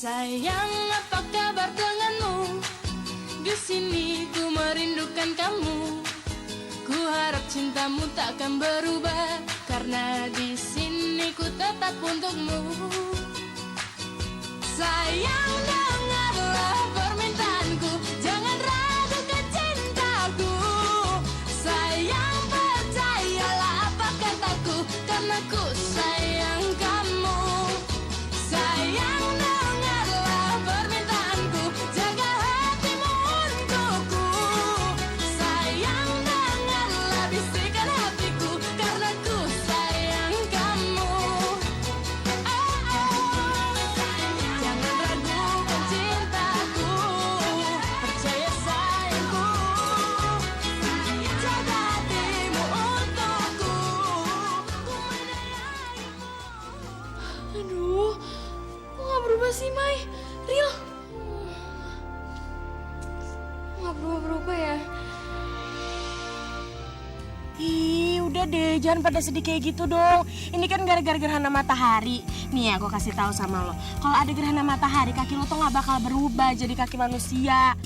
Sayang, apa kabar denganmu? Di sini ku merindukan kamu. Ku harap cintamu takkan berubah, karena di sini ku tetap untukmu. Sayang, dengarlah permintaanku, jangan ragukan cintaku. Sayang, percayalah apa kataku, karena ku sayang kamu. Sayang, dengarlah permintaanku, jaga hatimu untukku. Sayang, dengarlah bisikan hatiku, karena ku sayang kamu. Jangan ragukan cintaku, percaya sayangku. Jaga hatimu untukku, ku menyayangimu. Aduh, kok gak berubah sih, Mai? Real? Gak berubah-berubah ya? Ih, udah deh, jangan pada sedih kayak gitu dong. Ini kan gara-gara gerhana matahari. Nih ya, gue kasih tahu sama lo. Kalau ada gerhana matahari, kaki lo tuh nggak bakal berubah jadi kaki manusia.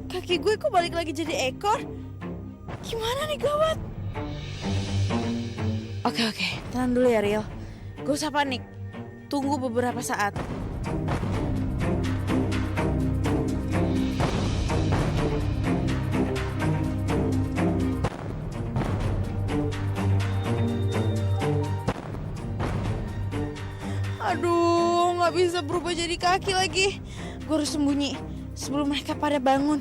Kaki gue kok balik lagi jadi ekor? Gimana nih, gawat? Oke, tenang dulu ya, Rio. Gak usah panik. Tunggu beberapa saat. Aduh, gak bisa berubah jadi kaki lagi. Gue harus sembunyi sebelum mereka pada bangun.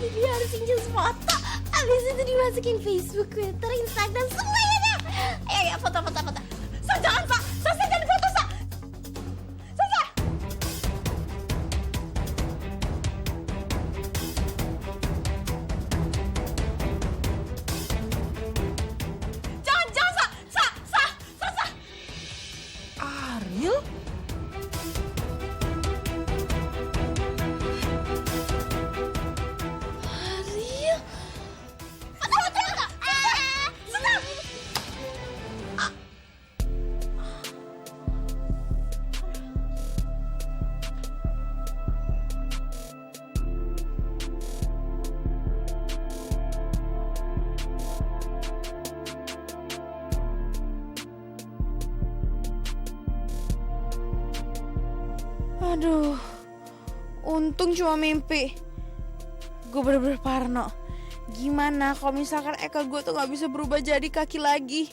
Dia harus injil foto, abis itu dimasukin Facebook, Twitter, Instagram, semuanya deh. Ayo, foto. Sa, jangan, Sa, jangan foto, Sa. Jangan, Sa. Ariel? Ariel? Foto. Aduh, untung cuma mimpi. Gue bener-bener parno. Gimana kalau misalkan Eka gue tuh gak bisa berubah jadi kaki lagi?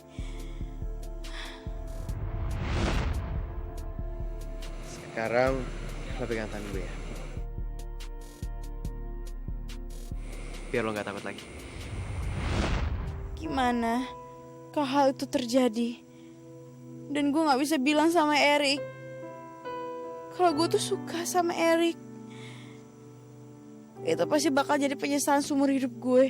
Sekarang lo pegang tangan gue ya. Biar lo gak takut lagi. Gimana kalau hal itu terjadi? Dan gue gak bisa bilang sama Erik kalau gue tuh suka sama Erik. Itu pasti bakal jadi penyesalan seumur hidup gue.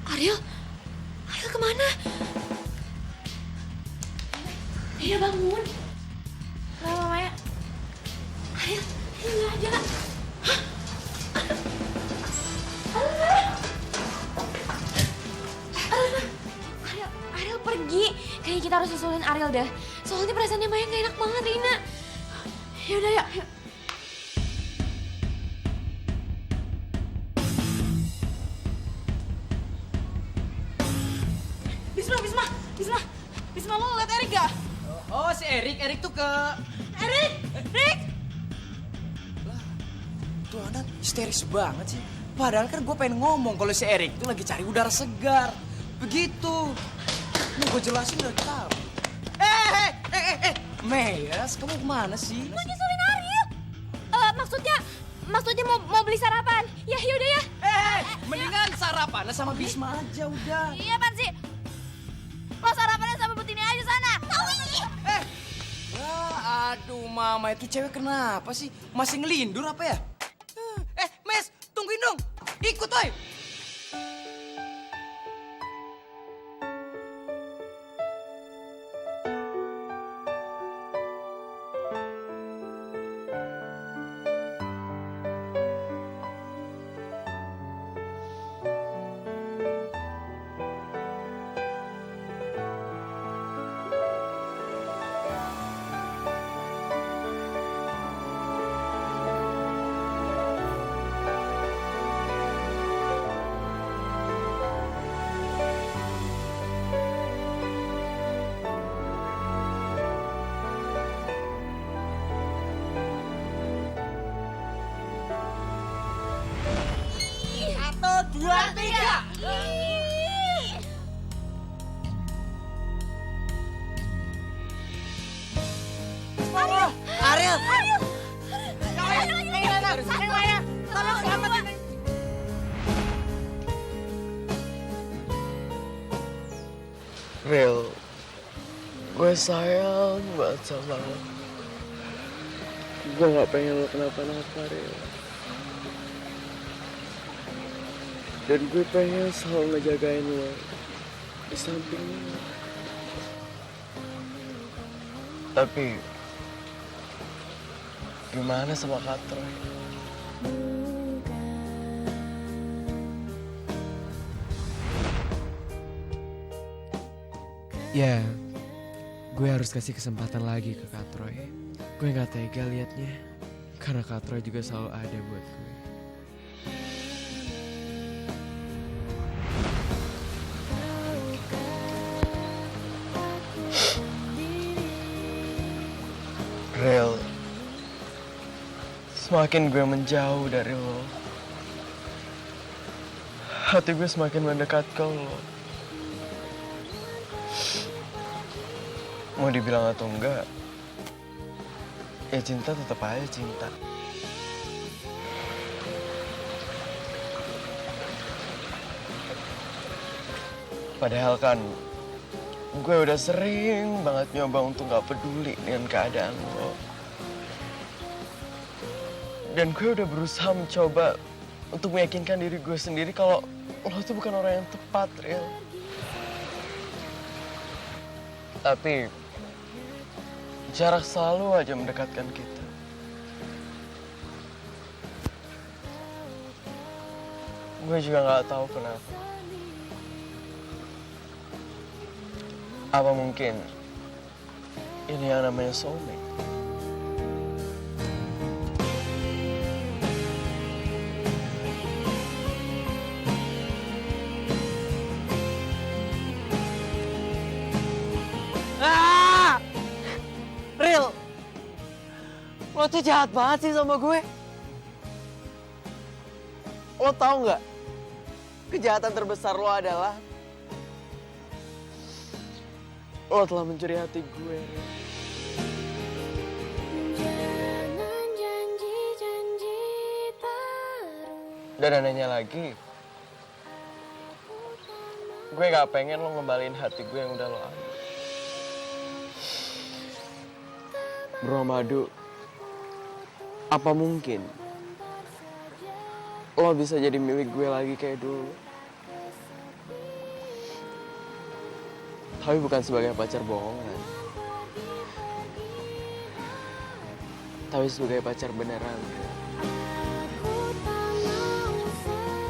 Ariel kemana? Dia bangun. Kenapa Maya? Ariel nggak ada. Ariel pergi. Kayaknya kita harus susulin Ariel dah. Soalnya perasaannya Maya nggak enak banget, Rina. Yaudah, yuk. Bisma lo liat Erik gak? Oh, si Erik tuh ke... Erik! Tuh anak histeris banget sih. Padahal kan gue pengen ngomong kalau si Erik tuh lagi cari udara segar. Begitu. Mau gue jelasin udah tahu. Meyas, kamu kemana sih? Mau nyusulin Ariel. Maksudnya mau beli sarapan. Ya yaudah ya. Mendingan sarapan sama Bisma aja udah. Iya apaan sih? Lo sarapannya sama Butini aja sana. Aduh, mama itu cewek kenapa sih? Masih ngelindur apa ya? Mes, tungguin dong. Ikut, woy. Dua, tiga. Ariel. Tolong selamatin. Real, gue sayang banget sama lo. Gue gak pengen lo kenapa-napa, Real. Dan gue pengen selalu ngejagain lo di samping lo. Tapi gimana sama Kak Troy? Ya, gue harus kasih kesempatan lagi ke Kak Troy. Gue gak tega liatnya, karena Kak Troy juga selalu ada buat gue. Real, semakin gue menjauh dari lo, hati gue semakin mendekat ke lo. Mau dibilang atau enggak, ya cinta tetap aja cinta. Padahal kan gue udah sering banget nyoba untuk gak peduli dengan keadaan lo. Dan gue udah berusaha mencoba untuk meyakinkan diri gue sendiri kalau lo tuh bukan orang yang tepat, Real. Tapi jarak selalu aja mendekatkan kita. Gue juga gak tahu kenapa. Apa mungkin ini yang namanya soulmate? Lo tuh jahat banget sih sama gue. Lo tahu nggak? Kejahatan terbesar lo adalah lo telah mencuri hati gue. Dan anehnya lagi, gue gak pengen lo ngembaliin hati gue yang udah lo ambil. Bro Madu, apa mungkin lo bisa jadi milik gue lagi kayak dulu? Tapi bukan sebagai pacar bohongan, tapi sebagai pacar beneran.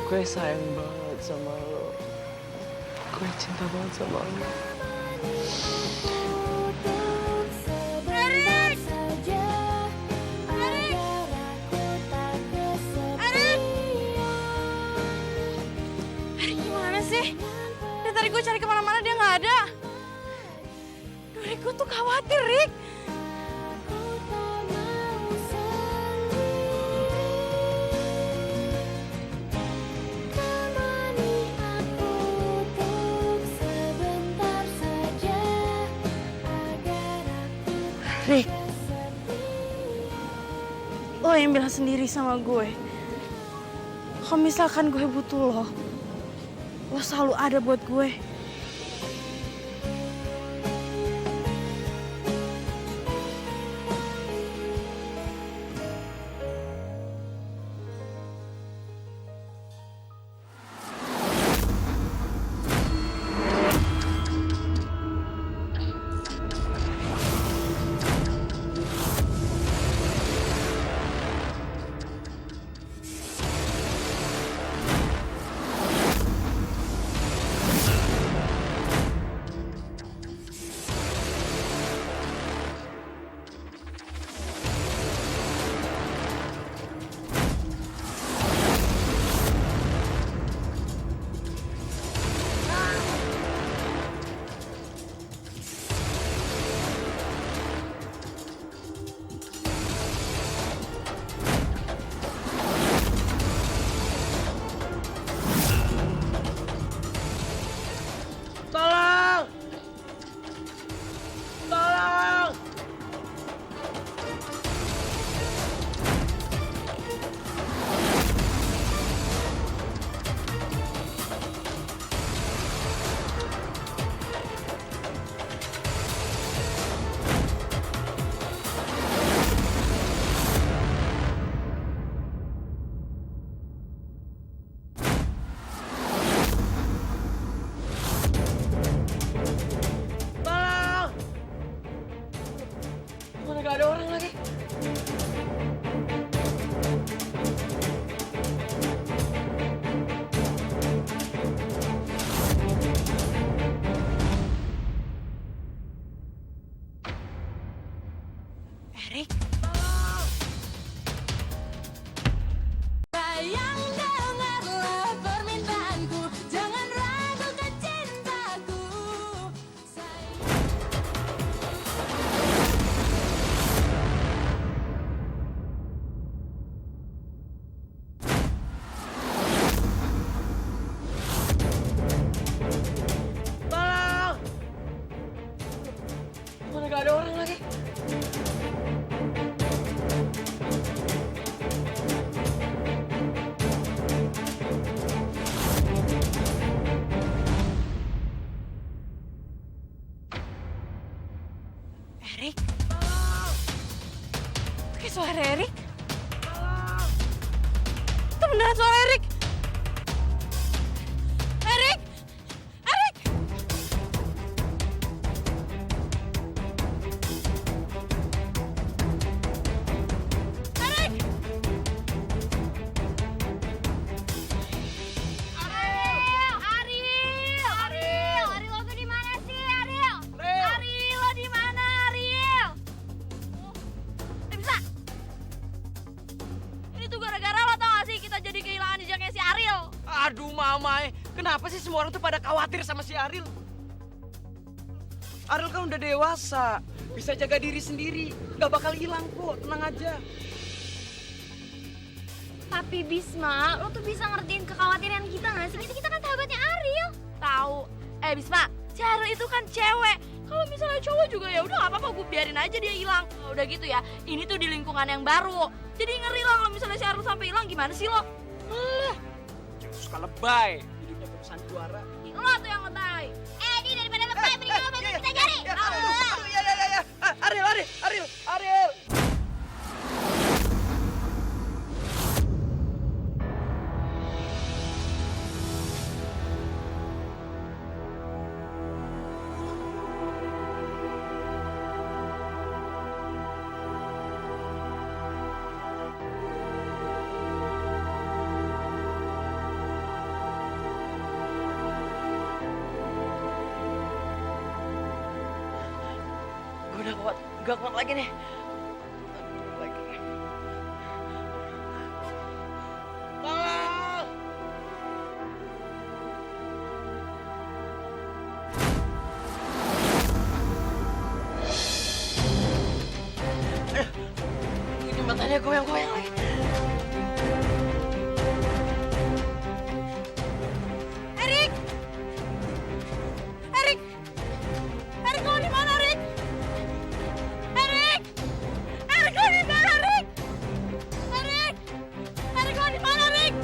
Gue sayang banget sama lo. Gue cinta banget sama lo. Erik gimana sih? Dari tadi gue cari kemana-mana dia nggak ada. Duh, Rik, gue tuh khawatir, Rik. Rik, lo yang bilang sendiri sama gue, kalau misalkan gue butuh lo selalu ada buat gue. Gak ada orang lagi. Erik? Sayang dengarlah permintaanku, jangan ragukan cintaku. Mana gak ada orang lagi. Erik? Kayak suara Erik? Itu beneran suara Erik? Erik! Erik! Erik! Ariel, lo tuh di mana sih, Ariel? Ariel, lo di mana, Ariel? Bisa. Ini tuh gara-gara lo, tau gak sih, kita jadi kehilangan jejaknya si Ariel. Aduh Mama, kenapa sih semua orang tuh pada khawatir sama si Ariel? Ariel kan udah dewasa, bisa jaga diri sendiri. Gak bakal hilang kok, tenang aja. Tapi Bisma, lo tuh bisa ngertiin kekhawatiran kita gak sih? Kita kan sahabatnya Ariel. Tahu. Bisma, si Ariel itu kan cewek. Kalau misalnya cowok juga ya udah nggak apa-apa, gue biarin aja dia hilang. Kalau udah gitu ya, ini tuh di lingkungan yang baru. Jadi ngeri lah kalau misalnya si Ariel sampai hilang, gimana sih lo? Suka lebay, hidupnya perusahaan juara. Lo tuh yang lebay. Ini daripada lebay, mending lo bantu kita cari. Ya. Ariel. Gue udah kuat, gak kuat lagi nih. Tolong! Aduh, ini matanya goyang-goyang lagi. Erik, lo di mana, Erik? Erik, lo di mana, Erik? Erik, lo di mana, Erik?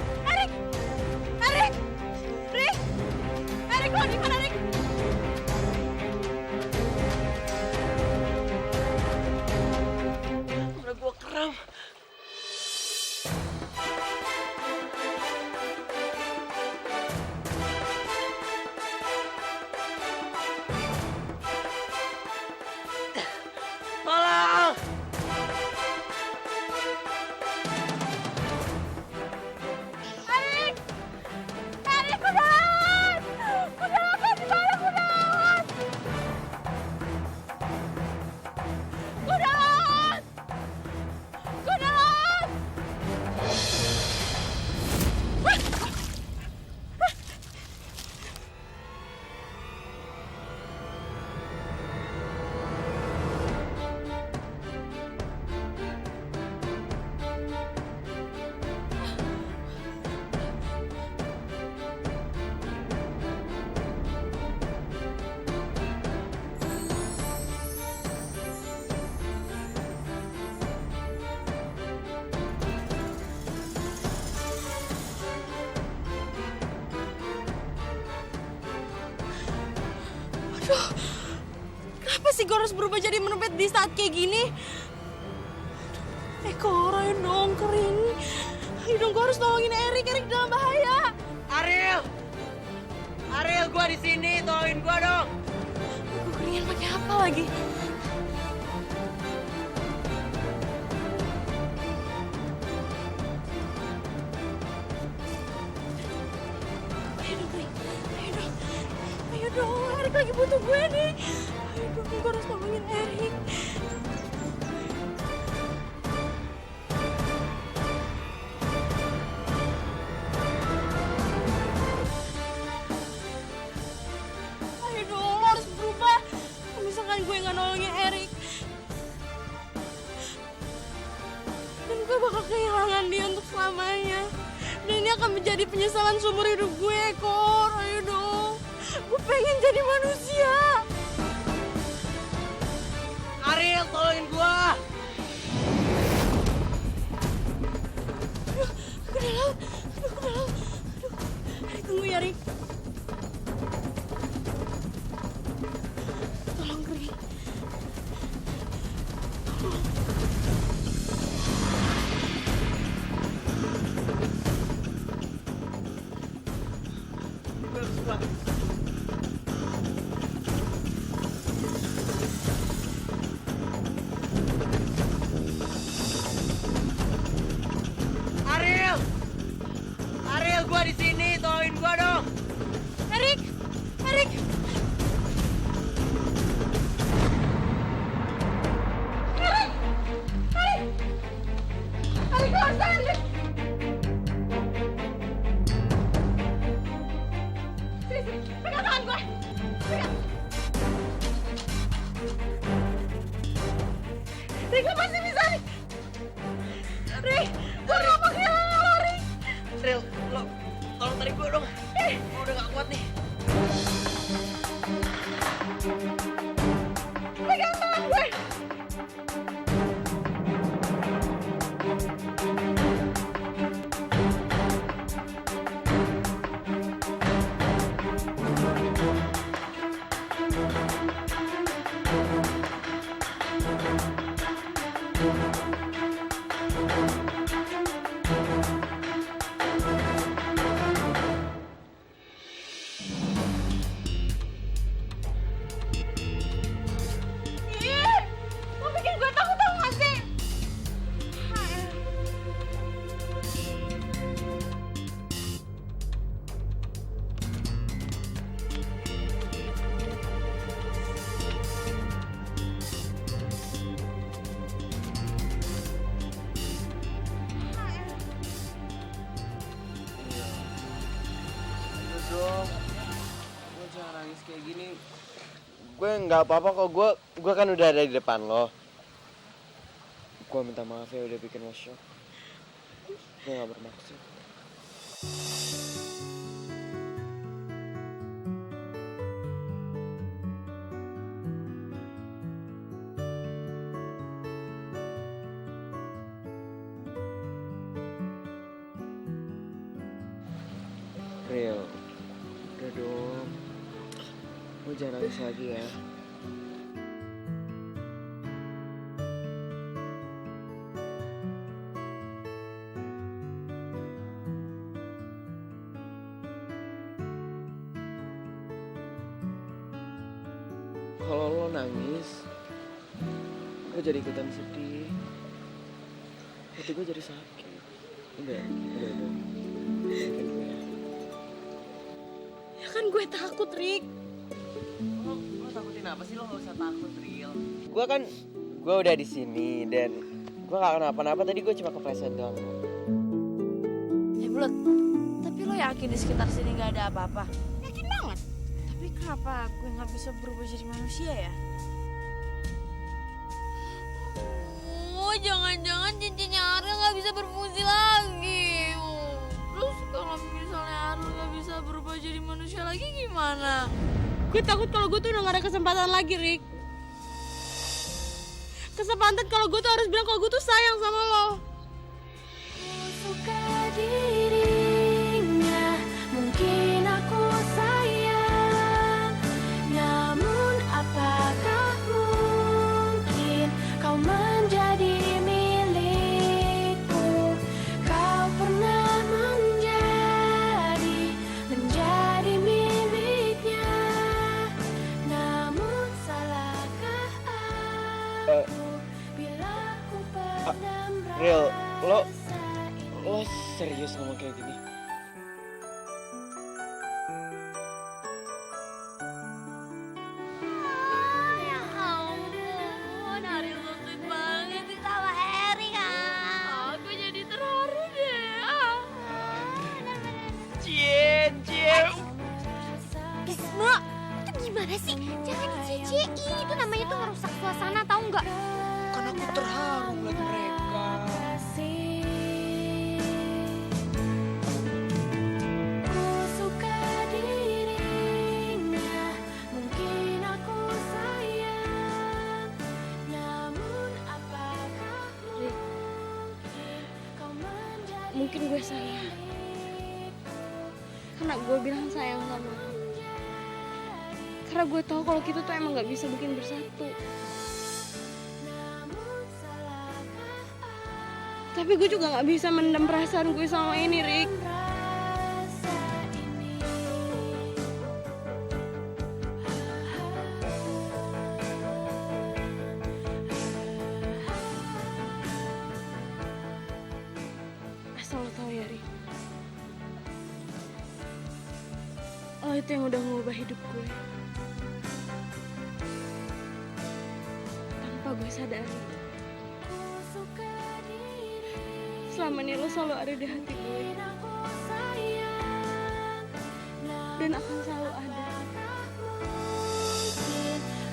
Erik, lo di mana, Erik? Udah gue kram. Tolong! Erik, kudahan! Kudahan, di mana kudahan? Kudahan! Kudahan! Kenapa sih gue harus berubah jadi menepet di saat kayak gini? Kor, ayo dong, kering. Ayo dong, gue harus tolongin Erik dalam bahaya. Ariel, gue di sini, tolongin gue dong. Gue keringin pakai apa lagi? Ayo dong, Erik lagi butuh gue nih. Ayo dong, gue harus tolongin Erik. Ayo dong, lo harus berubah. Kalau misalkan gue nggak nolongin Erik, dan gue bakal kehilangan dia untuk selamanya. Dan ini akan menjadi penyesalan seumur hidup gue, Kor. Ayo dong. Gue pengen jadi manusia. Ariel, tolongin gue. Ke dalam. Tunggu ya, Rik. Tolong, Rik. Ariel, gue di sini, tolongin gue dong. Erik. Erik, keluar sana, Erik. Sini, pegang tangan gue. Pegang. Rik, gue gak mau kehilangan lo, Rik. Ril, lo tolong tarik gue dong. Gue udah gak kuat nih. Pegang tangan gue. Ih, lo bikin gue takut tau gak sih? Udah dong. Gue jangan nangis kayak gini. Gue nggak apa-apa kok. Gue kan udah ada di depan lo. Gue minta maaf ya udah bikin lo shock. Gue nggak bermaksud. Real, udah dong. Lo jangan nangis lagi ya. Kalau lo nangis, gue jadi ikutan sedih. Hati gue jadi sakit. Udah. Maafin gue ya. Ya kan gue takut, Rik. Lo takutin apa sih? Lo gak usah takut, Real. Gue udah di sini dan gue gak kenapa-napa. Tadi gue cuma kepleset doang. Bulat, tapi lo yakin di sekitar sini gak ada apa-apa? Yakin banget. Tapi kenapa gue gak bisa berubah jadi manusia ya? Oh, jangan-jangan cincinnya Ariel gak bisa berfungsi lagi. Terus kalau misalnya Ariel gak bisa berubah jadi manusia lagi gimana? Gue takut kalau gue tuh udah gak ada kesempatan lagi, Rik. Kesempatan kalau gue tuh harus bilang kalau gue tuh sayang sama lo. Suka dirinya, mungkin aku sayang. Namun apakah mungkin kau menjadi milikku? Kau pernah menjadi miliknya. Namun salahkah aku bila ku pernah Real, lo merasa serius ngomong kayak gini? Ya ampun, Ariel so sweet banget sih sama Eri kan. Aku jadi terharu deh. Bisma, itu gimana sih? Jangan dicecein, itu namanya tuh ngerusak suasana, tahu nggak? Kan aku terharu ngeliat mereka. Ku suka dirinya, mungkin aku sayang. Namun apakah mungkin kau menjadi Mungkin gue sayang. Karena gue bilang sayang sama lo. Karena gue tahu kalau kita tuh emang gak bisa bikin bersatu. Tapi gue juga gak bisa mendem perasaan gue sama ini, Rik. rasa ini. Asal lo tau ya, Rik. Lo itu yang udah mengubah hidup gue. Tanpa gue sadari. Selama ini lo selalu ada di hati gue. Dan akan selalu ada.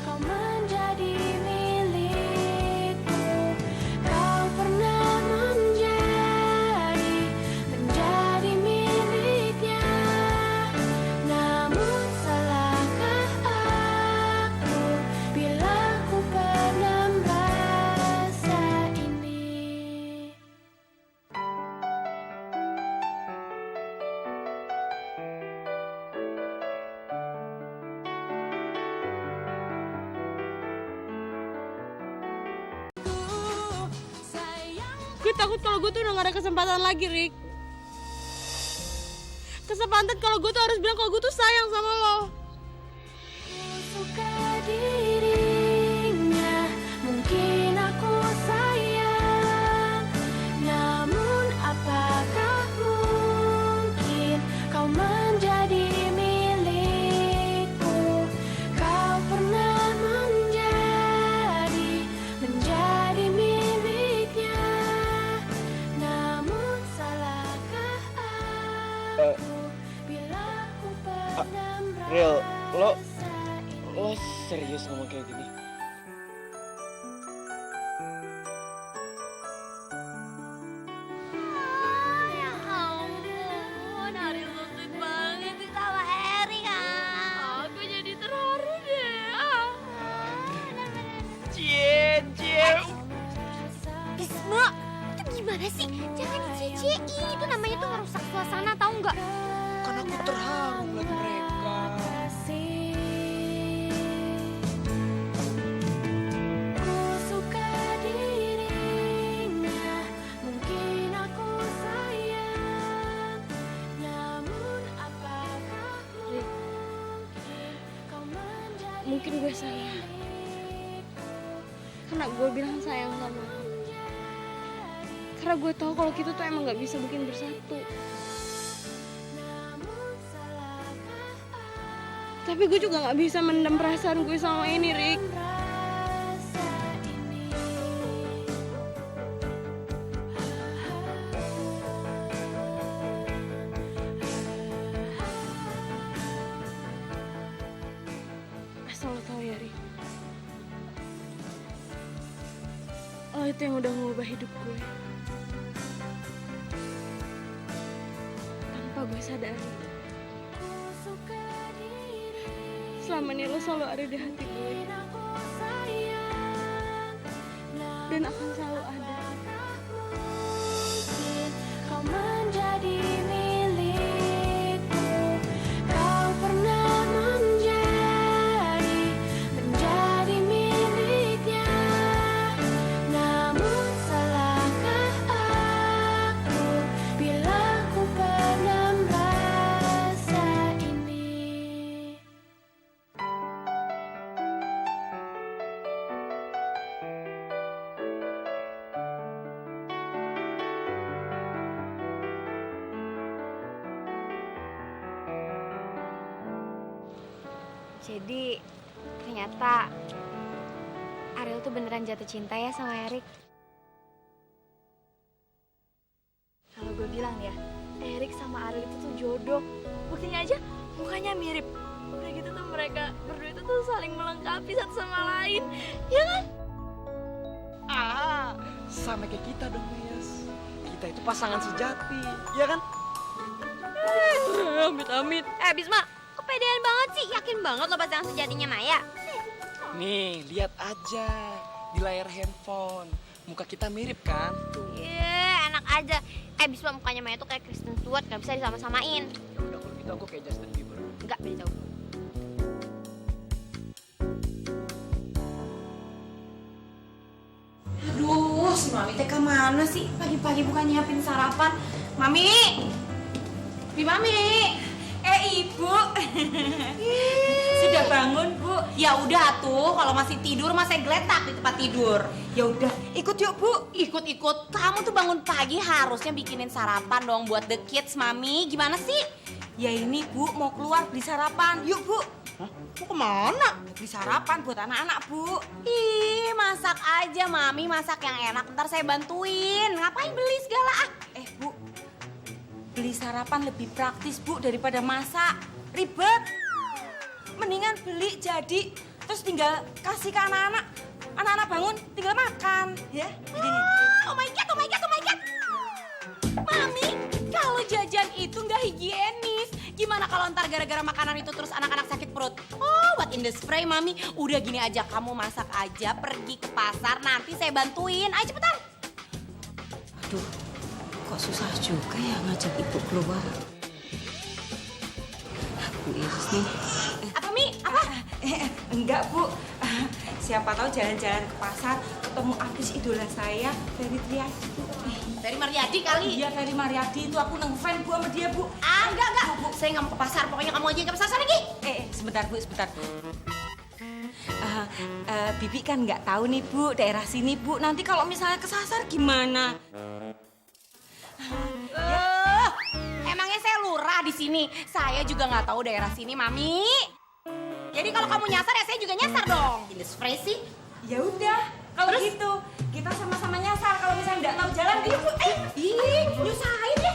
Kau menjadi milikku. Kau pernah menjadi takut kalau gue tuh udah gak ada kesempatan lagi, Rik. Kesempatan kalau gue tuh harus bilang kalau gue tuh sayang sama lo. Suka dirinya, mungkin aku sayang. Namun apakah mungkin kau menjadi milikku? Kau pernah menjadi miliknya. Namun salahkah aku bila ku pendam Real, lo rasa serius ngomong kayak gini? Ya ampun, Ariel so sweet banget sih sama Erik ah. Aku jadi terharu deh. Bisma, itu gimana sih? Jangan dicecein, itu namanya tuh ngerusak suasana, tahu nggak? Kan aku terharu ngeliat mereka. Ku suka dirinya, mungkin aku sayang. Namun apakah mungkin kau menjadi Mungkin gue salah. Karena gue bilang sayang sama lo. Karena gue tahu kalau kita tuh emang gak bisa bikin bersatu. Tapi gue juga gak bisa mendem perasaan gue sama ini, Rik. rasa ini. Asal lo tau ya, Rik. Lo itu yang udah ngubah hidup gue. Tanpa gue sadari. Selama ini lo selalu ada di hati gue. Dan akan selalu ada. Kau menjadi milikku. Kau pernah menjadi miliknya. Namun salahkah aku bila ku pendam rasa ini? Jadi ternyata Ariel tuh beneran jatuh cinta ya sama Erik. Kalau gue bilang ya, Erik sama Ariel itu tuh jodoh. Buktinya aja mukanya mirip. Udah gitu tuh mereka berdua itu tuh saling melengkapi satu sama lain. Ya kan? Sama kayak kita dong, Yas. Kita itu pasangan sejati, ya kan? Amit-amit. Bisma, kepedean banget sih. Yakin banget lo pasangan sejatinya Maya? Nih, lihat aja di layar handphone. Muka kita mirip kan? Tuh. Iya, enak aja. Bisma mukanya Maya tuh kayak Kristen Stewart, gak bisa disama-samain. Ya udah kalau gitu aku kayak Justin Bieber. Enggak, beda jauh. Aduh, si Mami teh kemana sih? Pagi-pagi bukan nyiapin sarapan. Mami! Mami! Ibu! Sudah bangun, Bu? Ya udah tuh, kalau masih tidur masih geletak di tempat tidur. Ya udah, ikut yuk, Bu. Ikut-ikut. Kamu tuh bangun pagi harusnya bikinin sarapan dong buat the kids, Mami. Gimana sih? Ya ini, Bu, mau keluar beli sarapan. Yuk, Bu. Hah? Mau kemana? Beli sarapan buat anak-anak, Bu. Ih, masak aja, Mami. Masak yang enak. Ntar saya bantuin. Ngapain beli segala? Bu. Beli sarapan lebih praktis, Bu, daripada masak. Ribet. Mendingan beli jadi, terus tinggal kasih ke anak-anak. Anak-anak bangun, tinggal makan. Ya, gini. Oh my God, oh my God, oh my God. Mami, kalau jajan itu nggak higienis. Gimana kalau ntar gara-gara makanan itu terus anak-anak sakit perut? Oh, what in the spray, Mami. Udah gini aja, kamu masak aja, pergi ke pasar, nanti saya bantuin. Ayo cepetan. Aduh, kok susah juga ya ngajak ibu keluar. Bu Iris nih. Apa, Mi? Apa? Enggak, Bu. Siapa tahu jalan-jalan ke pasar ketemu artis idola saya, Ferry Triadi. Ferry Mariadi kali. Iya, Ferry Mariadi itu aku ngefan Bu sama dia, Bu. Enggak. Bu, saya nggak mau ke pasar. Pokoknya kamu aja yang ke pasar sana, Gi. Sebentar, Bu, sebentar. Bibi kan nggak tahu nih, Bu, daerah sini, Bu. Nanti kalau misalnya kesasar gimana? Emangnya saya lurah di sini? Saya juga nggak tahu daerah sini, Mami. Jadi kalau kamu nyasar ya saya juga nyasar dong. Ini spray sih. Ya udah, kalau gitu kita sama-sama nyasar. Kalau misalnya nggak tahu jalan, ayo Bu, ayo. Ih, nyusahin ya.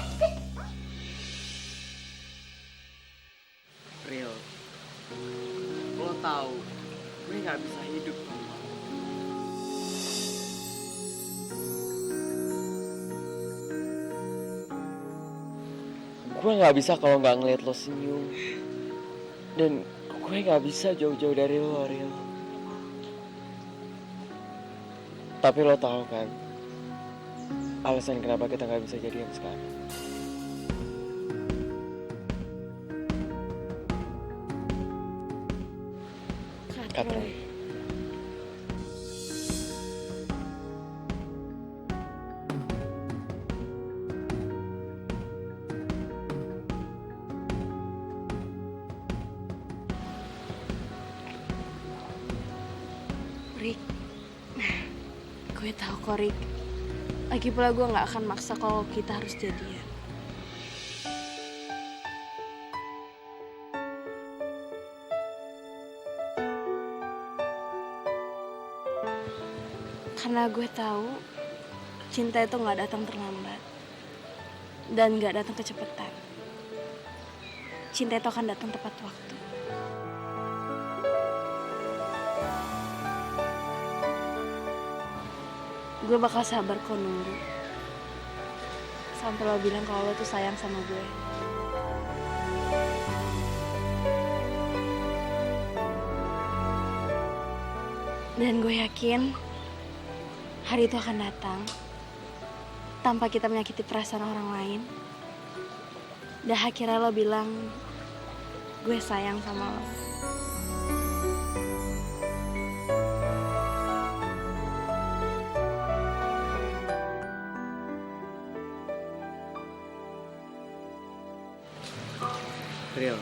Real, lo tahu gue nggak bisa hidup tanpa lo. Gue nggak bisa kalau nggak ngeliat lo senyum, dan gue nggak bisa jauh-jauh dari lo, Real. Tapi lo tahu kan alasan kenapa kita nggak bisa jadian sekarang? Katro. Rick, gue tahu kok Rick. Lagi pula gue nggak akan maksa kalau kita harus jadian. Karena gue tahu cinta itu nggak datang terlambat dan nggak datang kecepatan. Cinta itu akan datang tepat waktu. Gue bakal sabar kok nunggu sampai lo bilang kalau lo tuh sayang sama gue. Dan gue yakin hari itu akan datang tanpa kita menyakiti perasaan orang lain. Dan akhirnya lo bilang gue sayang sama lo. Real,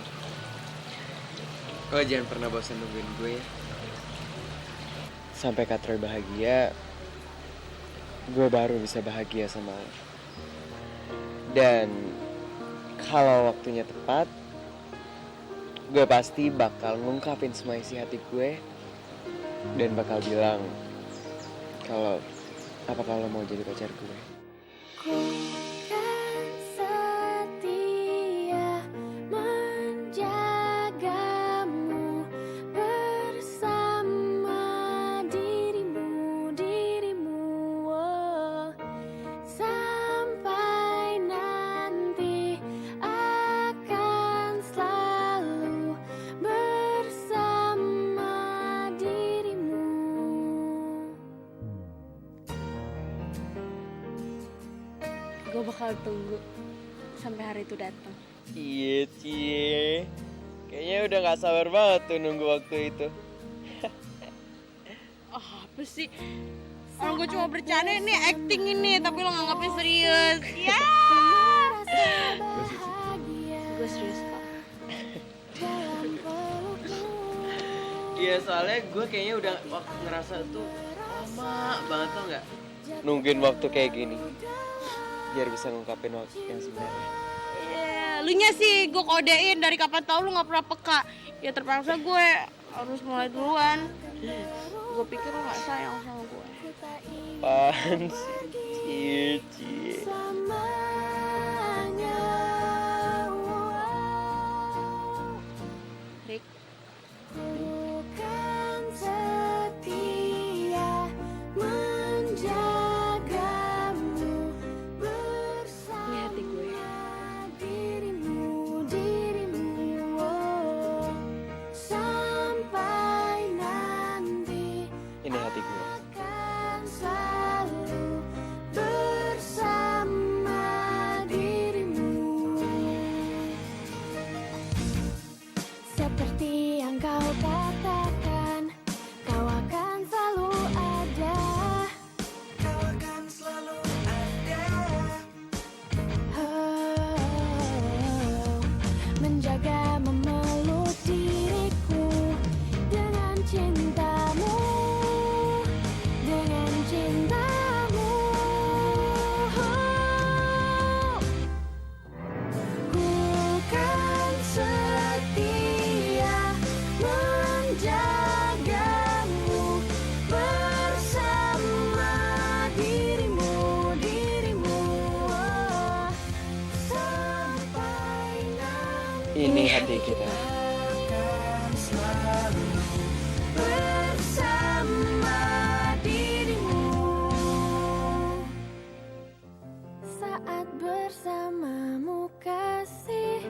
lo jangan pernah bosan nungguin gue ya. Sampai Katro bahagia, gue baru bisa bahagia sama lo. Dan kalau waktunya tepat, gue pasti bakal ngungkapin semua isi hati gue dan bakal bilang kalau apakah lo mau jadi pacar gue. Gue bakal tunggu sampai hari itu datang. Iya, Cie. Kayaknya udah gak sabar banget tuh nunggu waktu itu. Apa sih? Orang gue cuma bercanda ini, acting ini, tapi lo nganggapnya serius. Ya. Gue serius kok. Iya, soalnya gue kayaknya udah ngerasa tuh lama banget tau gak? Nungguin waktu kayak gini. Biar bisa ngungkapin waktu yang sebenarnya. Lu nya sih gue kodein dari kapan tau lu gak pernah peka. Ya terpaksa gue harus mulai duluan. Gue pikir lu gak sayang sama gue. Apaan sih? Cie. Rick, ini hati gue. Ini hati gue. Ini hati kita. Saat bersamamu kasih,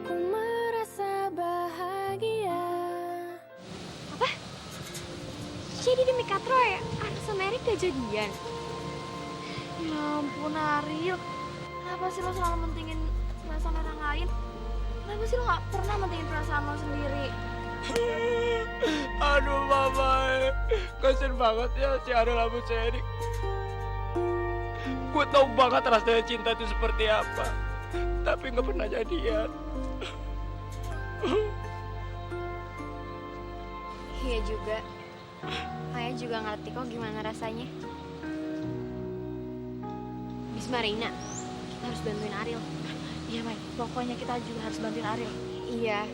ku merasa bahagia. Apa? Jadi demi Kak Troy, Aril sama Erik gak jadian? Ya ampun Ariel, kenapa sih lo selalu mentingin perasaan orang lain? Kenapa sih lo gak pernah mentingin perasaan lo sendiri? Aduh mama, kasian banget ya si Ariel sama si Erik. Gue tau banget rasanya cinta itu seperti apa, tapi nggak pernah jadian. Iya juga. Ayah juga ngerti kok gimana rasanya. Bisma Reina, kita harus bantuin Ariel. Iya Mai, pokoknya kita juga harus bantuin Ariel. Iya,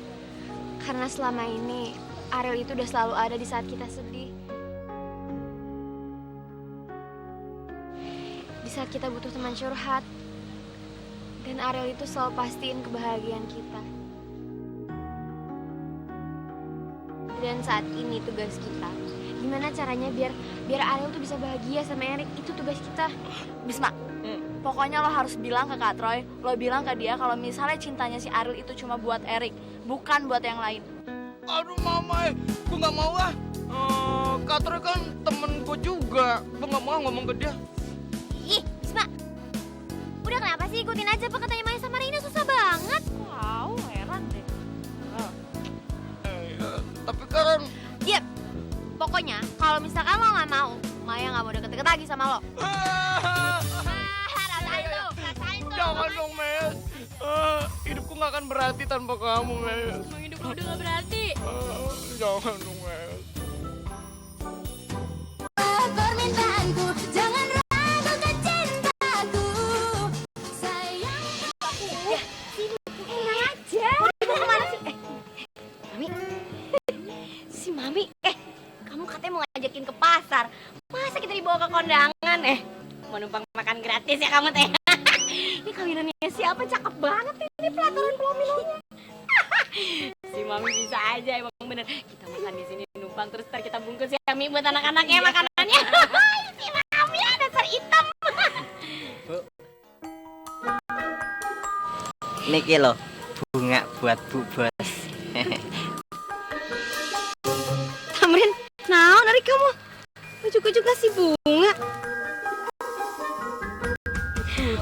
karena selama ini Ariel itu udah selalu ada di saat kita sedih. Di saat kita butuh teman curhat. Dan Ariel itu selalu pastiin kebahagiaan kita. Dan saat ini tugas kita, gimana caranya biar Ariel tuh bisa bahagia sama Erik. Itu tugas kita. Bisma, pokoknya lo harus bilang ke Kak Troy, lo bilang ke dia kalau misalnya cintanya si Ariel itu cuma buat Erik, bukan buat yang lain. Aduh mama, gue nggak mau ah. Kak Troy kan temen gue juga, gue nggak mau ngomong ke dia. Ih, Bisma. Udah kenapa sih ikutin aja apa katanya Maya sama Reina, susah banget. Wow, heran deh. Tapi kan Diam. Pokoknya kalau misalkan lo nggak mau, Maya nggak mau deket-deket lagi sama lo. Rasain tuh, rasain tuh. jangan dong Mel. Hidupku nggak akan berarti tanpa kamu Mel. Emang hidup lo udah gak berarti? Jangan dong Mel. Permintaanku, jangan ragukan cintaku. Sayang. Tenang aja. Mau kemana sih? Mami. Si Mami, kamu katanya mau ngajakin ke pasar. Masa kita dibawa ke kondangan? Mau numpang makan gratis ya kamu teh? Ini kawinannya siapa? Cakep banget ini pelataran pelomilonya. Si Mami bisa aja, emang bener. Kita makan di sini numpang terus ntar kita bungkus ya Mi buat anak-anaknya makanannya. Si Mami ya dasar hitam. Niki loh, bunga buat Bu Bos. Tamrin, naon dari kamu? Ujuk-ujuk kasih bunga.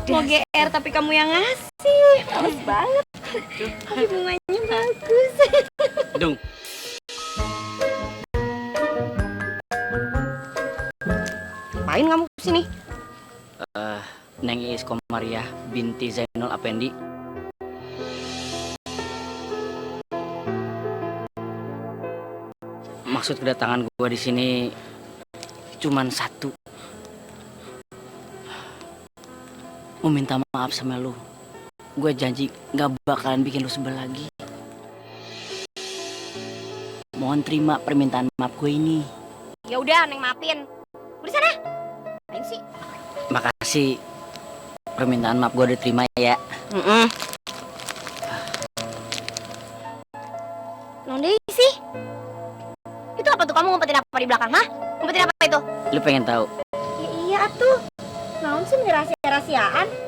Mau GR tapi kamu yang ngasih. Males banget. Tapi bunganya bagus. Dung. Ngapain kamu kesini? Neng Iis Komariah binti Zainul Apendi. Maksud kedatangan gua di sini cuman satu. Mau minta maaf sama lu. Gue janji gak bakalan bikin lu sebel lagi. Mohon terima permintaan maaf gue ini. Ya udah, Neng maafin. Udah sana. Apain sih? Makasih. Permintaan maaf gue diterima ya. Nonde sih? Itu apa tuh, kamu ngumpetin apa di belakang, hah? Ngumpetin apa itu? Lu pengen tahu? Ya iya tuh. Naon sih rahasia-rahasiaan?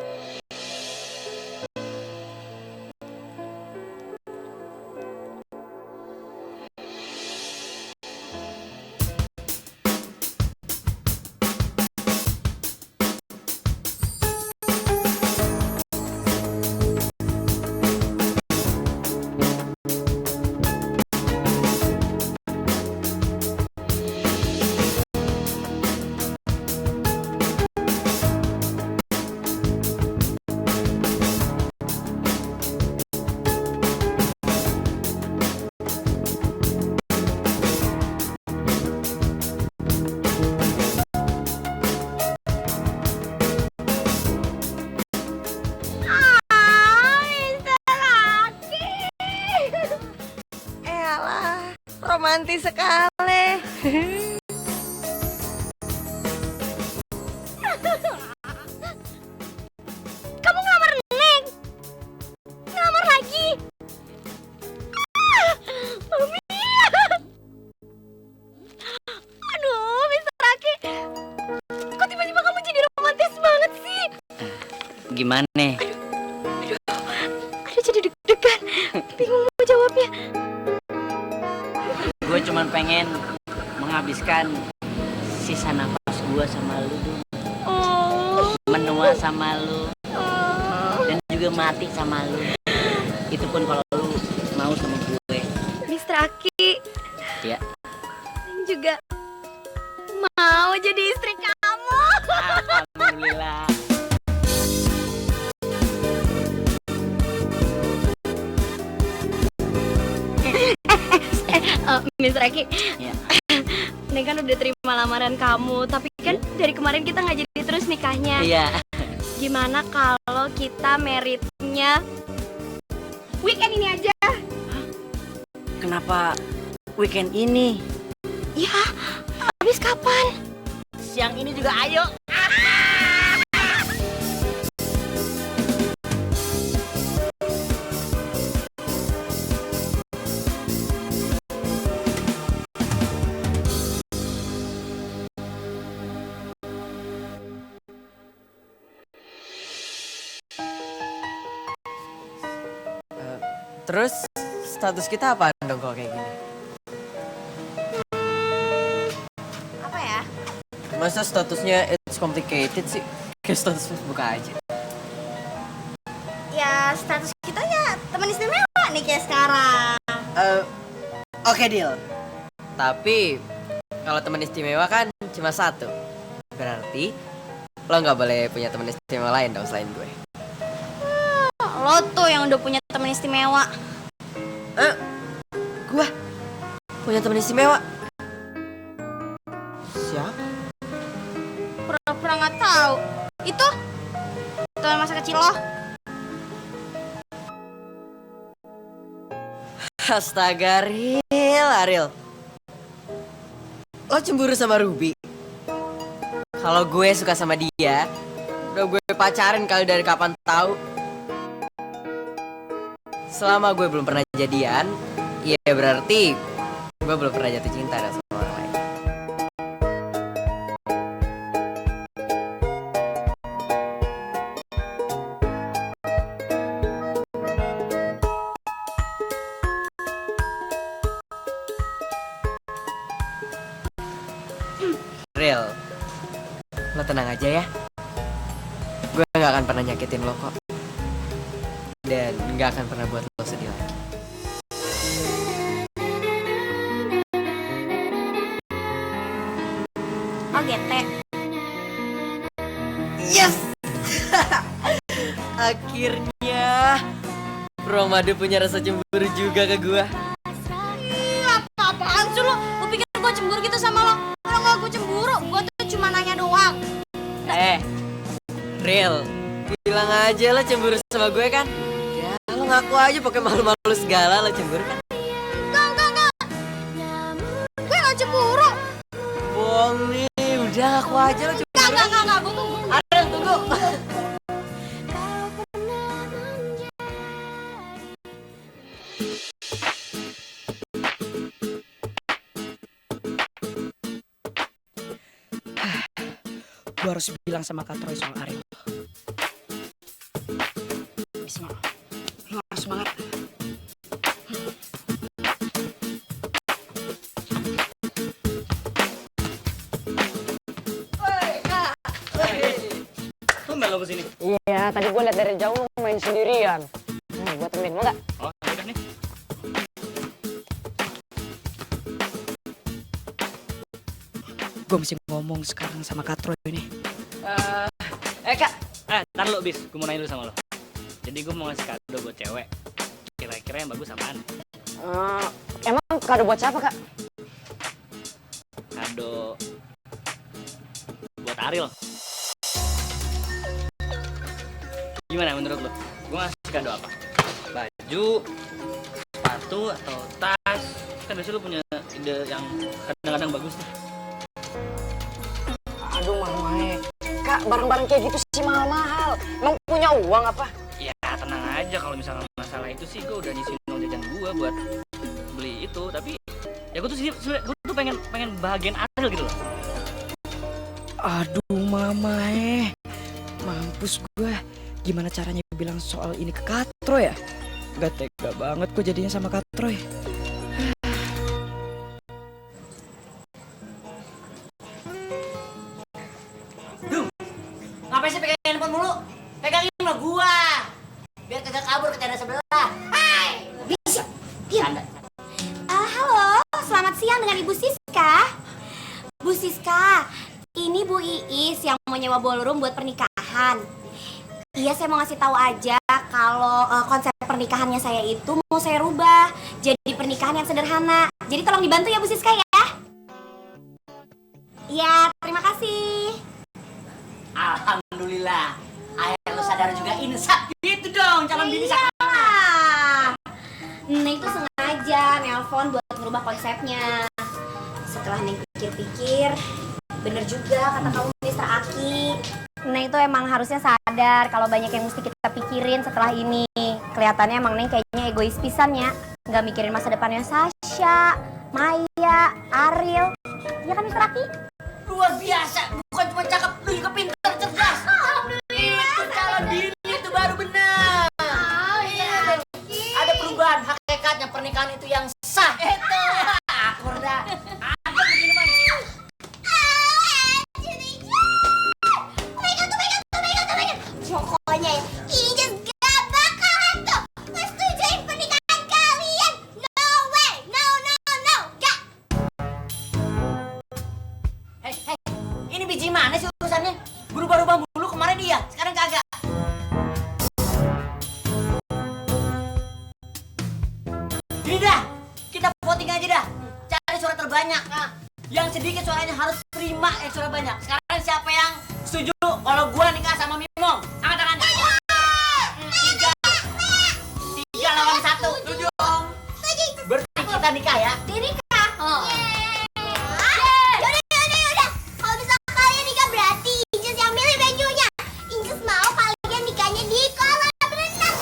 Romantis sekali. Kamu ngelamar Neng? Ngelamar lagi? gimana? Aduh jadi deg-degan. Bingung mau jawabnya. Gue cuman pengen menghabiskan sisa napas gue sama lu dulu. Menua sama lu. Dan juga mati sama lu. Itu pun kalau lu mau sama gue. Mr. Aki. Ya. Juga mau jadi istri kamu. Alhamdulillah. Mr. Aki. Ya. Neng kan udah terima lamaran kamu, tapi kan dari kemarin kita nggak jadi terus nikahnya. Iya. Gimana kalau kita meritnya weekend ini aja? Kenapa weekend ini? Ya, habis kapan? Siang ini juga ayo. Terus status kita apa dong kalau kayak gini? Apa ya? Masa statusnya it's complicated sih? Kayak status Facebook aja. Ya status kita ya teman istimewa nih kayak sekarang. Oke deal. Tapi kalau teman istimewa kan cuma satu. Berarti lo nggak boleh punya teman istimewa lain dong selain gue. Lo tuh yang udah punya teman istimewa. Gue punya teman istimewa. Siapa? Pura-pura nggak tahu. Itu teman masa kecil lo. Astaga, Ariel. Lo cemburu sama Ruby? Kalau gue suka sama dia, udah gue pacarin kali dari kapan tahu. Selama gue belum pernah jadian, ya berarti gue belum pernah jatuh cinta sama orang lain. Real, lo tenang aja ya. Gue gak akan pernah nyakitin lo kok. Dan gak akan pernah buat lo sedih lagi. Oh gete. Yes! Akhirnya Bro Madu punya rasa cemburu juga ke gue. Apaan sih lo? Lo pikir gue cemburu gitu sama lo? Kalau nggak gue cemburu, gue tuh cuma nanya doang. Real, bilang aja lo cemburu sama gue kan? Ya lo ngaku aja pakai malu-malu segala lo cemburu kan? Enggak. Gue nggak cemburu. Bohong nih, udah ngaku aja lo cemburu. Enggak, gue tunggu. Ariel tunggu. Gue harus bilang sama Kak Troy soal Ariel. Bisma, lo harus semangat. Tumben lo kesini. Iya, tadi gue liat dari jauh lo main sendirian. Gue temenin, mau gak? Oh, udah nih. Gue mesti ngomong sekarang sama Kak Troy nih. Kak. Ntar lo bis, gue mau nanya dulu sama lo. Jadi gue mau ngasih kado buat cewek. Kira-kira yang bagus apaan? Emang kado buat siapa, Kak? Kado buat Ariel. Gimana menurut lo? Gue ngasih kado apa? Baju, sepatu, atau tas? Kan biasanya lo punya ide yang kadang-kadang bagus nih. Aduh, Mamae. Kak, barang-barang kayak gitu sih mahal-mahal. Emang punya uang apa? Ya tenang aja, kalau misalnya masalah itu sih gue udah nyisihin uang jajan gue buat beli itu. Tapi ya gue tuh sebenernya gue tuh pengen bahagian Ariel gitu loh. Aduh, Mamae. Mampus gue. Gimana caranya bilang soal ini ke Katroy ya? Gak tega banget kok jadinya sama Katroy. Ngapain sih pegang handphone mulu? Pegangin sama gua. Biar kagak kabur ke tenda sebelah. Hai, bisa. Diam. Canda. Halo, selamat siang dengan Ibu Siska. Bu Siska, ini Bu Iis yang mau nyewa ballroom buat pernikahan. Iya, saya mau ngasih tahu aja kalau konsep pernikahannya saya itu mau saya rubah jadi pernikahan yang sederhana. Jadi tolong dibantu ya Bu Siska ya. Iya, terima kasih. Alhamdulillah. Ayah lu sadar juga insaf gitu dong calon bini Iya. Neng itu sengaja nelpon buat merubah konsepnya. Setelah Neng pikir-pikir, bener juga kata kamu Mr. Aki. Neng itu emang harusnya sadar kalau banyak yang mesti kita pikirin setelah ini. Kelihatannya emang Neng kayaknya egois pisan ya. Nggak mikirin masa depannya Sasha, Maya, Ariel. Iya kan Mr. Aki? luar biasa. Bukan cuma cakep, lu juga pintar, cerdas. Itu calon bini itu baru benar. Iya. Ada perubahan hakikatnya pernikahan itu yang sah. Itu. Akur dah. Ada begini bang. Pokoknya ya, Inces gak bakalan tuh ngesetujuin pernikahan kalian. No way, no, gak. Hei, ini biji mana sih urusannya? Berubah-ubah mulu kemarin iya, sekarang kagak. Gini dah, kita voting aja dah. Cari suara terbanyak. Nah, yang sedikit suaranya harus terima suara banyak. Sekarang siapa yang setuju kalau gua nikah sama Mimong? Angkat tangan. 3 lawan 1. Setuju. Berarti kita nikah ya? Nikah. Yaudah. Kalau misalnya kalian nikah berarti Inces yang milih venue-nya. Inces mau kalian nikahnya di kolam renang.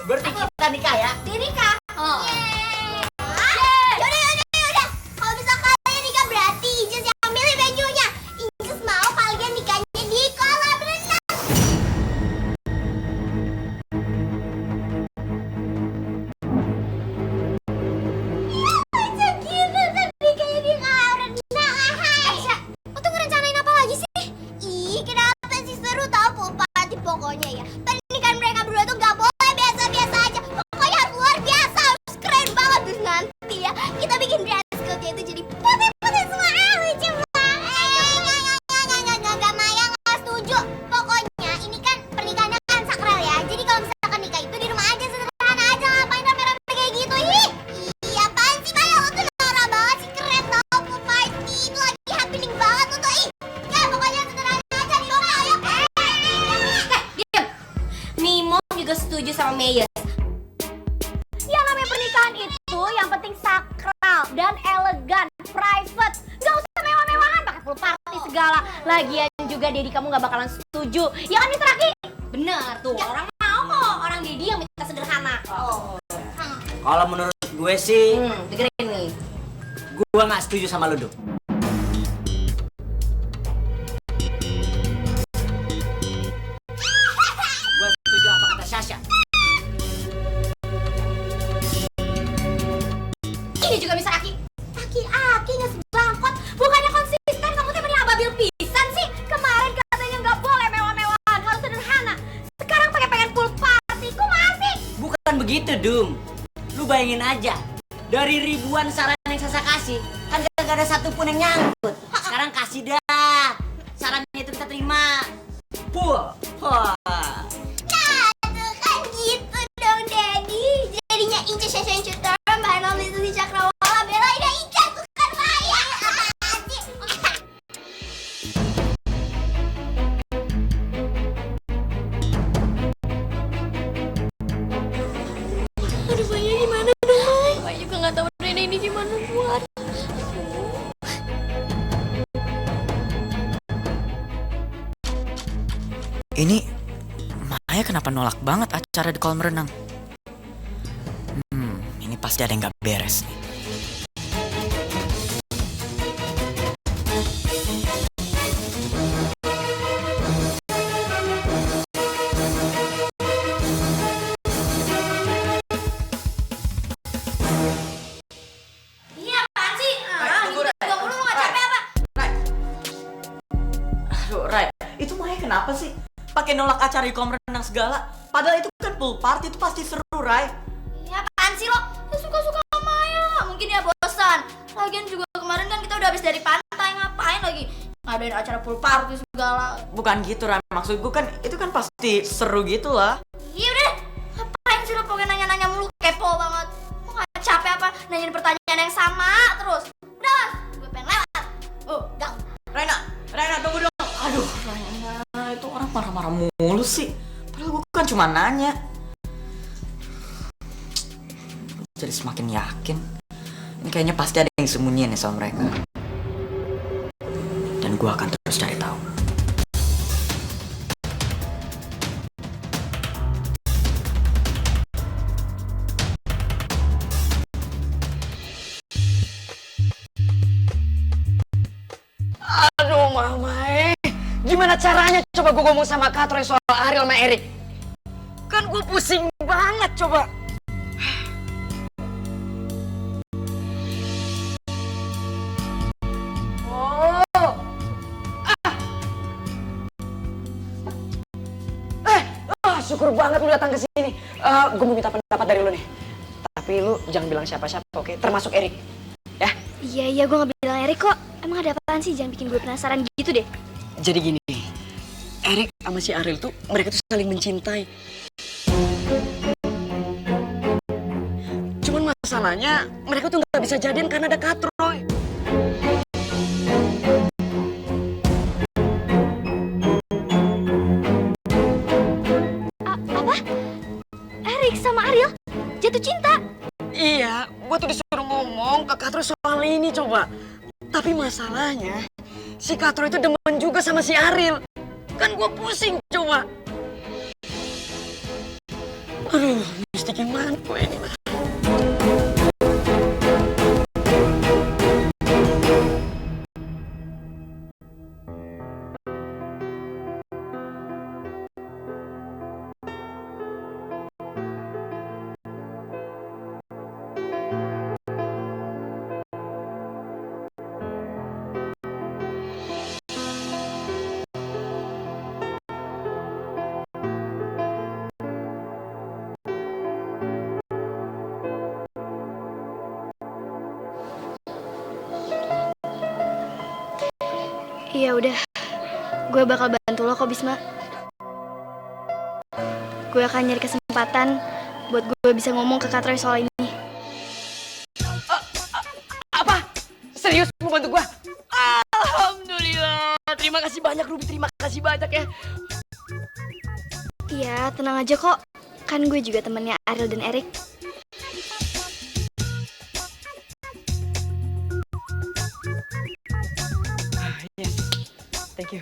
Berarti kita nikah ya? Nikah. Yaudah. Kalau misalnya kalian nikah berarti Inces yang milih venue-nya. Inces mau kalian nikahnya di kolam renang. Macam gitu kan nikahnya di kolam renang. Aisyah, lo tuh ngerencanain apa lagi sih? Ih, kenapa sih seru tau pool party pokoknya ya. Pernikahan mereka berdua tuh gak boleh biasa-biasa aja. Pokoknya harus luar biasa, harus keren banget. Terus nanti ya, kita bikin dress code-nya itu jadi putih-putih semua. Lucu banget. Enggak, Maya gak setuju. Pokoknya ini kan pernikahannya kan sakral ya. Jadi kalau misalkan nikah itu di rumah aja, sederhana aja. Ngapain rame-rame kayak gitu? Iya, apaan sih Maya? Lo tuh norak banget sih, keren tau pool party. Itu lagi happening banget tuh. Ya pokoknya sederhana aja di rumah. Ayo. Diam. Mimo juga setuju sama Maya. Yang namanya pernikahan itu yang penting sakral dan elegan, private. Gak usah mewah-mewahan pakai full party segala. Lagian juga Dedi kamu gak bakalan setuju. Ya kan Mr. Aki? Bener tuh, orang mau kok. Orang Dedi yang minta sederhana. Kalau menurut gue sih, Dengerin nih. gue nggak setuju sama lu, Dok. Gue setuju apa kata Sasha. Ini juga Mr. Aki. Aki ngesebangkot. Bukannya konsisten, kamu tuh mending ababil pisan sih. Kemarin katanya nggak boleh mewah-mewahan, harus sederhana. Sekarang pengen full party, kok masih? Bukan begitu, Dum. Lu bayangin aja, dari ribuan saran yang Sasha kasih, kan gak ada satupun yang nyangkut. Sekarang kasih dah. Sarannya itu kita terima. Wah. Nah, tuh kan gitu dong, Daddy. Jadinya Inces yang shooter, Mbak Nom itu si Cakrawala, belain Inces, bukan Maya. Apaan sih? Aduh, Maya gimana dong, May? Maya juga nggak tahu Rena ini gimana buat. Ini Maya kenapa nolak banget acara di kolam renang? Ini pasti ada yang gak beres nih. apa sih? Pakai nolak acara kolam renang segala. Padahal itu kan pool party, itu pasti seru, Ray. Ya apaan sih lo? Ya suka-suka sama ya. Mungkin ya bosan. Lagian juga kemarin kan kita udah habis dari pantai, ngapain lagi ngadain acara pool party segala. Bukan gitu, Ray. Maksud gue kan itu kan pasti seru gitu lah. Iya udah, ngapain sih lo pokoknya nanya-nanya mulu, kepo banget. Lo gak capek apa nanyain pertanyaan yang sama terus? Udah, gue pengen lewat. Gang. Rena, tunggu dong. Aduh, Rena, itu orang marah-marah mulu sih. Padahal gue kan cuma nanya. Jadi semakin yakin. Ini kayaknya pasti ada yang sembunyiin nih sama mereka. Dan gue akan terus cari tahu. Aduh mama gimana caranya coba gue ngomong sama Katroy soal Ariel sama Erik? Kan gue pusing banget coba. Syukur banget lu datang ke sini. Gue mau minta pendapat dari lu nih. Tapi lu jangan bilang siapa-siapa, oke? Termasuk Erik. Ya? Iya, gue gak bilang Erik kok. Emang ada apaan sih? Jangan bikin gue penasaran gitu deh. Jadi gini, Erik sama si Ariel tuh, mereka tuh saling mencintai. Cuman masalahnya, mereka tuh gak bisa jadian karena ada Katroy. Apa? Erik sama Ariel jatuh cinta? Iya, gue tuh disuruh ngomong ke Katroy soal ini coba. Tapi masalahnya, si Katroy itu demen juga sama si Ariel. Kan gue pusing coba. Aduh, mesti gimana gue ini mah. Iya udah, gue bakal bantu lo kok Bisma. Gue akan nyari kesempatan buat gue bisa ngomong ke Katroy soal ini. Apa? Serius mau bantu gue? Alhamdulillah. Terima kasih banyak Ruby, terima kasih banyak ya. Iya, tenang aja kok. Kan gue juga temennya Ariel dan Erik. Yes, thank you.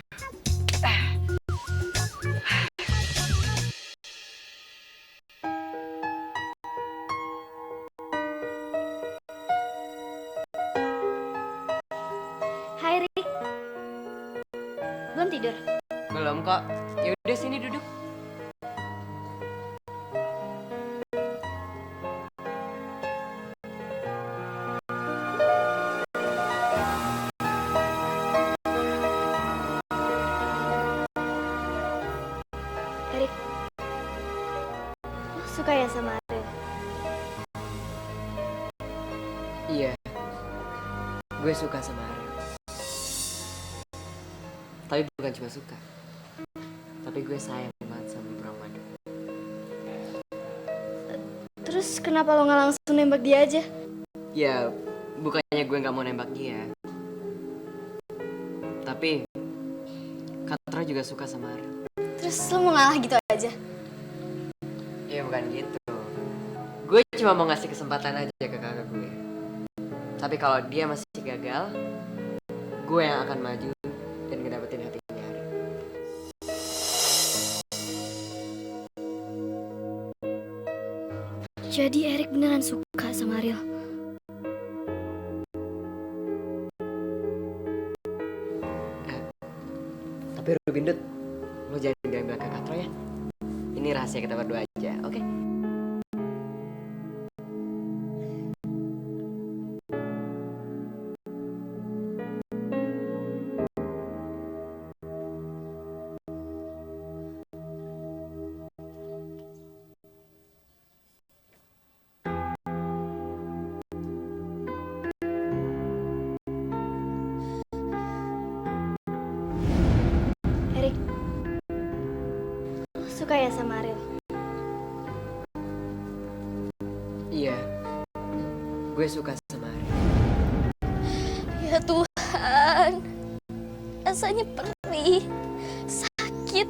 Hai Rik. Belum tidur? Belum kok. Yaudah sini duduk. Erik, lo suka ya sama Ariel? Iya, gue suka sama Ariel. Tapi bukan cuma suka, tapi gue sayang banget sama Bro Madu. Terus kenapa lo nggak langsung nembak dia aja? Ya, bukannya gue nggak mau nembak dia, tapi Katra juga suka sama Ariel. Terus lo mau ngalah gitu aja? Iya bukan gitu. Gue cuma mau ngasih kesempatan aja ke kakak gue. Tapi kalau dia masih gagal, gue yang akan maju dan ngedapetin hatinya Ariel. Jadi Erik beneran suka sama Ariel? Tapi Rubindut, lo jangan bilang-bilang ke Katro ya. Ini rahasia kita berdua aja, oke? suka ya sama Ariel? Iya, gue suka sama Ariel. Ya Tuhan, rasanya perih, sakit.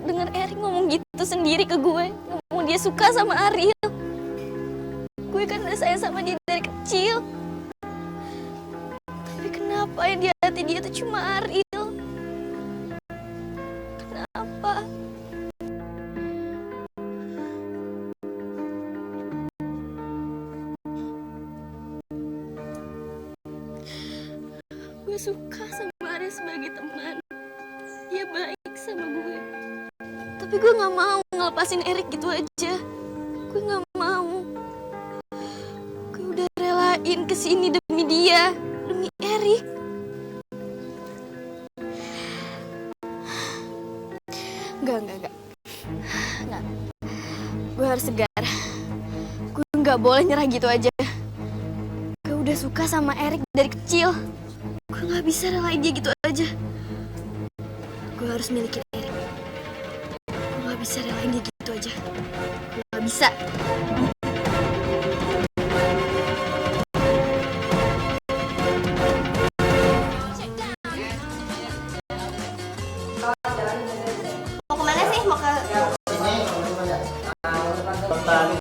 Dengar Erik ngomong gitu sendiri ke gue, ngomong dia suka sama Ariel. Gue kan udah sayang sama dia dari kecil. Tapi kenapa yang di hati dia tuh cuma Ariel? Kenapa? Gue suka sama Ariel sebagai teman. Dia baik sama gue. Tapi gue gak mau ngelepasin Erik gitu aja. Gue gak mau. Gue udah relain kesini demi dia, demi Erik. Enggak. Gue harus segar. Gue gak boleh nyerah gitu aja. Gue udah suka sama Erik dari kecil. Gue gak bisa relain dia gitu aja. Gue harus milikin Erik. Gue gak bisa relain dia gitu aja. Gue gak bisa. Mau kemana sih? Mau ke... Bertani